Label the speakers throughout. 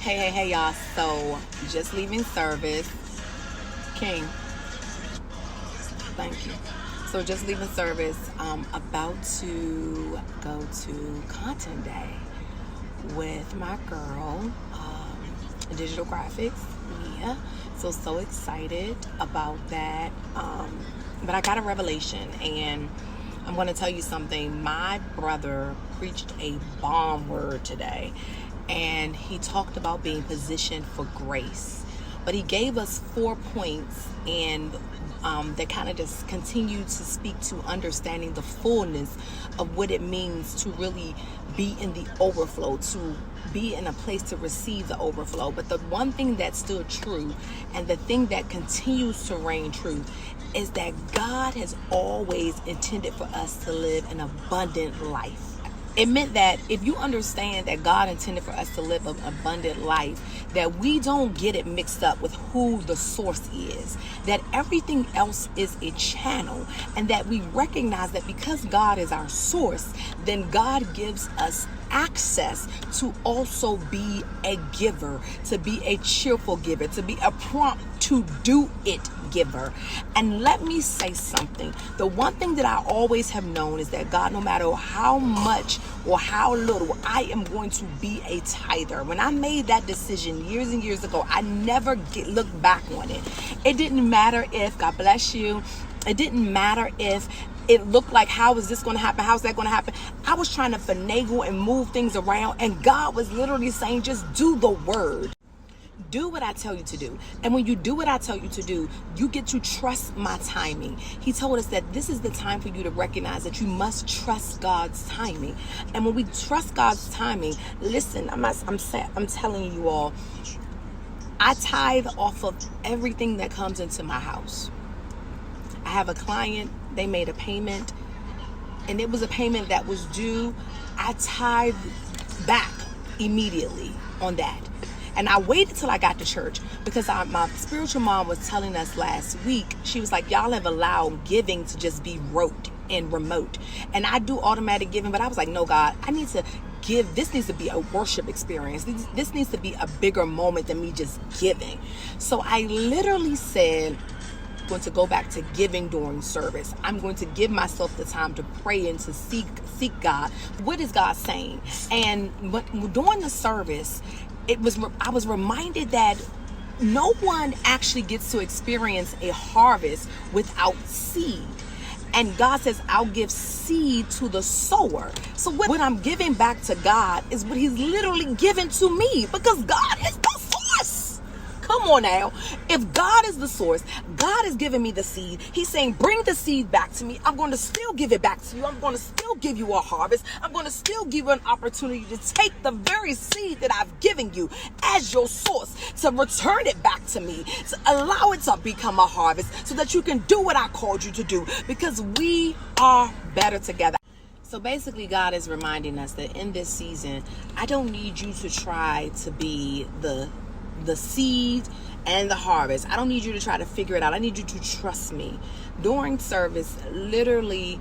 Speaker 1: Hey, y'all. So, just leaving service. King. Thank you. So, just leaving service. About to go to Content Day with my girl, digital graphics, Mia. So excited about that. But I got a revelation, and I'm going to tell you something. My brother preached a bomb word today, and he talked about being positioned for grace. But he gave us 4 points, and that kind of just continued to speak to understanding the fullness of what it means to really be in the overflow, to be in a place to receive the overflow. But the one thing that stood true, and the thing that continues to reign true, is that God has always intended for us to live an abundant life. It meant that if you understand that God intended for us to live an abundant life, that we don't get it mixed up with who the source is, that everything else is a channel, and that we recognize that because God is our source, then God gives us access to also be a giver, to be a cheerful giver, to be a prompt to do it giver. And let me say something. The one thing that I always have known is that God, no matter how much or how little, I am going to be a tither. When I made that decision years and years ago, I never looked back on it. It didn't matter if, God bless you, it didn't matter if it looked like, how is this going to happen? How's that going to happen? I was trying to finagle and move things around, and God was literally saying, just do the word. Do what I tell you to do. And when you do what I tell you to do, you get to trust my timing. He told us that this is the time for you to recognize that you must trust God's timing. And when we trust God's timing, listen, I'm telling you all, I tithe off of everything that comes into my house. I have a client, they made a payment, and it was a payment that was due. I tithe back immediately on that. And I waited till I got to church, because my spiritual mom was telling us last week, she was like, y'all have allowed giving to just be rote and remote. And I do automatic giving, but I was like, no, God, I need to give. This needs to be a worship experience. This needs to be a bigger moment than me just giving. So I literally said, I'm going to go back to giving during service. I'm going to give myself the time to pray and to seek God. What is God saying? And during the service, I was reminded that no one actually gets to experience a harvest without seed. And God says, I'll give seed to the sower. So what I'm giving back to God is what he's literally given to me, because God is the source. Come on now. If God is the source, God is giving me the seed. He's saying, bring the seed back to me. I'm going to still give it back to you. I'm going to still give you a harvest. I'm going to still give you an opportunity to take the very seed that I've given you as your source, to return it back to me, to allow it to become a harvest, so that you can do what I called you to do, because we are better together. So basically, God is reminding us that in this season, I don't need you to try to be the seed and the harvest. I don't need you to try to figure it out. I need you to trust me. During service, literally,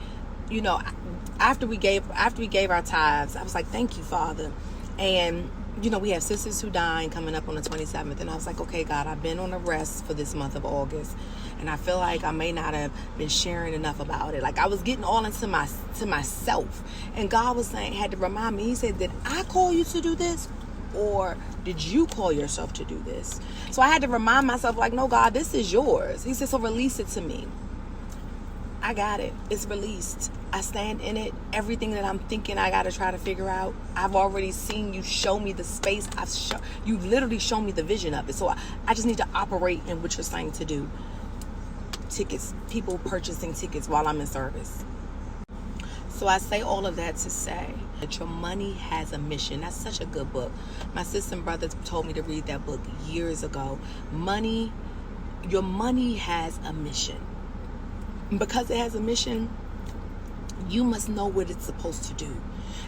Speaker 1: after we gave our tithes, I was like, thank you, Father. And we have sisters who dying coming up on the 27th, and I was like, okay, God, I've been on a rest for this month of August, and I feel like I may not have been sharing enough about it. Like, I was getting all into myself, and God was saying, had to remind me. He said, did I call you to do this, or did you call yourself to do this? So I had to remind myself, like, no, God, this is yours. He said, so release it to me. I got it. It's released. I stand in it. Everything that I'm thinking I got to try to figure out, I've already seen you show me the space. You've literally shown me the vision of it. So I just need to operate in what you're saying to do. Tickets, people purchasing tickets while I'm in service. So I say all of that to say that your money has a mission. That's such a good book. My sister and brother told me to read that book years ago. Your money has a mission. And because it has a mission, you must know what it's supposed to do,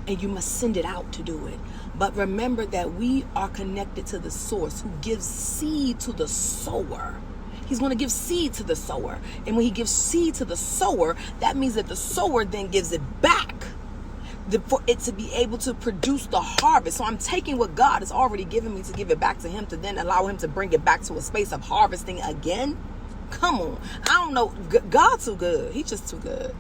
Speaker 1: and you must send it out to do it. But remember that we are connected to the source who gives seed to the sower. He's going to give seed to the sower. And when he gives seed to the sower, that means that the sower then gives it back for it to be able to produce the harvest. So I'm taking what God has already given me to give it back to him, to then allow him to bring it back to a space of harvesting again. Come on. I don't know. God's too good. He's just too good.